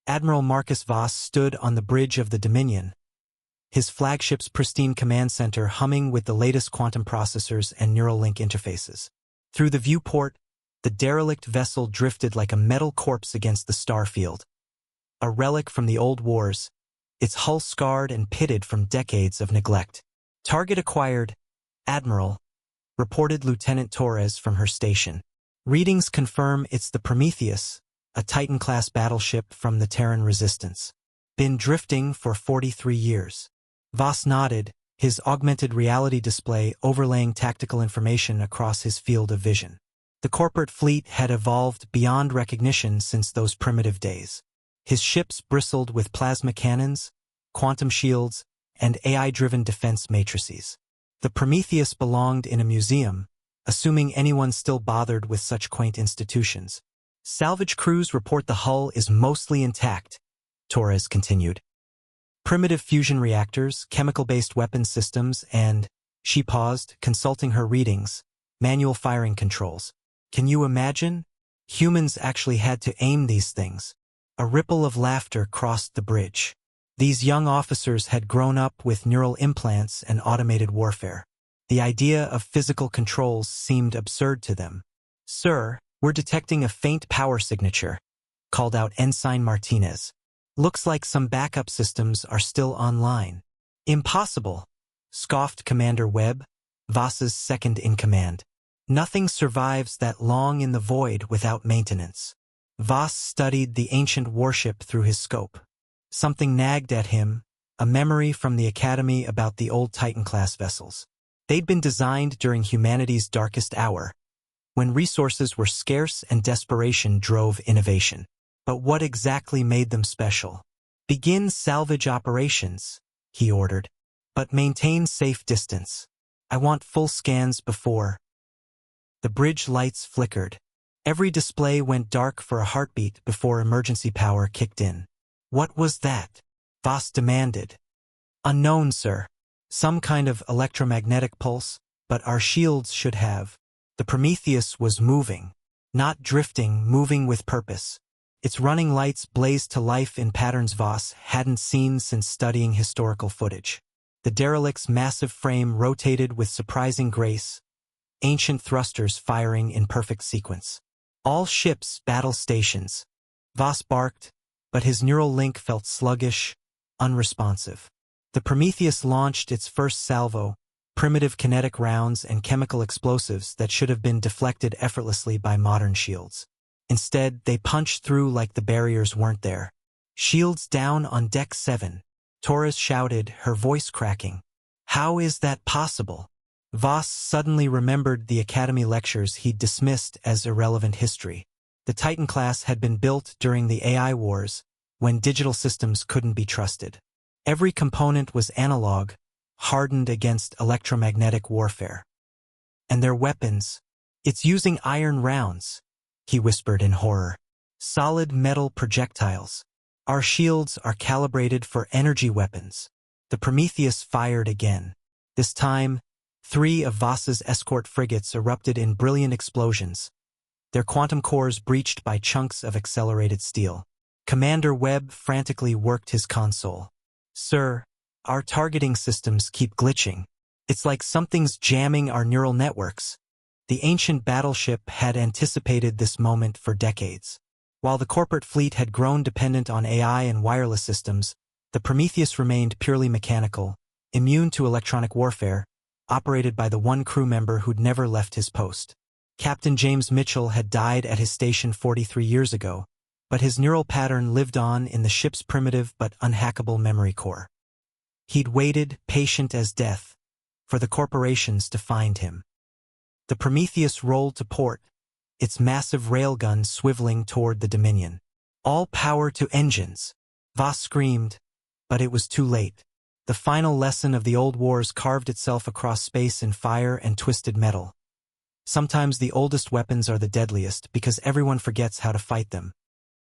Admiral Marcus Voss stood on the bridge of the Dominion, his flagship's pristine command center humming with the latest quantum processors and neural link interfaces. Through the viewport, the derelict vessel drifted like a metal corpse against the star field. A relic from the old wars, its hull scarred and pitted from decades of neglect. Target acquired, Admiral, reported Lieutenant Torres from her station. Readings confirm it's the Prometheus, a Titan-class battleship from the Terran Resistance. Been drifting for 43 years. Voss nodded, his augmented reality display overlaying tactical information across his field of vision. The corporate fleet had evolved beyond recognition since those primitive days. His ships bristled with plasma cannons, quantum shields, and AI-driven defense matrices. The Prometheus belonged in a museum, assuming anyone still bothered with such quaint institutions. Salvage crews report the hull is mostly intact, Torres continued. Primitive fusion reactors, chemical-based weapons systems, and, she paused, consulting her readings, manual firing controls. Can you imagine? Humans actually had to aim these things. A ripple of laughter crossed the bridge. These young officers had grown up with neural implants and automated warfare. The idea of physical controls seemed absurd to them. Sir, we're detecting a faint power signature, called out Ensign Martinez. Looks like some backup systems are still online. Impossible, scoffed Commander Webb, Voss's second-in-command. Nothing survives that long in the void without maintenance. Voss studied the ancient warship through his scope. Something nagged at him, a memory from the Academy about the old Titan-class vessels. They'd been designed during humanity's darkest hour, when resources were scarce and desperation drove innovation. But what exactly made them special? Begin salvage operations, he ordered, but maintain safe distance. I want full scans before. The bridge lights flickered. Every display went dark for a heartbeat before emergency power kicked in. What was that? Voss demanded. Unknown, sir. Some kind of electromagnetic pulse, but our shields should have. The Prometheus was moving. Not drifting, moving with purpose. Its running lights blazed to life in patterns Voss hadn't seen since studying historical footage. The derelict's massive frame rotated with surprising grace, ancient thrusters firing in perfect sequence. All ships battle stations. Voss barked, but his neural link felt sluggish, unresponsive. The Prometheus launched its first salvo, primitive kinetic rounds and chemical explosives that should have been deflected effortlessly by modern shields. Instead, they punched through like the barriers weren't there. Shields down on Deck 7, Torres shouted, her voice cracking. How is that possible? Voss suddenly remembered the Academy lectures he'd dismissed as irrelevant history. The Titan class had been built during the AI wars, when digital systems couldn't be trusted. Every component was analog, hardened against electromagnetic warfare. And their weapons, it's using iron rounds, he whispered in horror. Solid metal projectiles. Our shields are calibrated for energy weapons. The Prometheus fired again. This time, 3 of Voss's escort frigates erupted in brilliant explosions, their quantum cores breached by chunks of accelerated steel. Commander Webb frantically worked his console. Sir, our targeting systems keep glitching. It's like something's jamming our neural networks. The ancient battleship had anticipated this moment for decades. While the corporate fleet had grown dependent on AI and wireless systems, the Prometheus remained purely mechanical, immune to electronic warfare, operated by the one crew member who'd never left his post. Captain James Mitchell had died at his station 43 years ago, but his neural pattern lived on in the ship's primitive but unhackable memory core. He'd waited, patient as death, for the corporations to find him. The Prometheus rolled to port, its massive railgun swiveling toward the Dominion. All power to engines! Voss screamed, but it was too late. The final lesson of the old wars carved itself across space in fire and twisted metal. Sometimes the oldest weapons are the deadliest because everyone forgets how to fight them.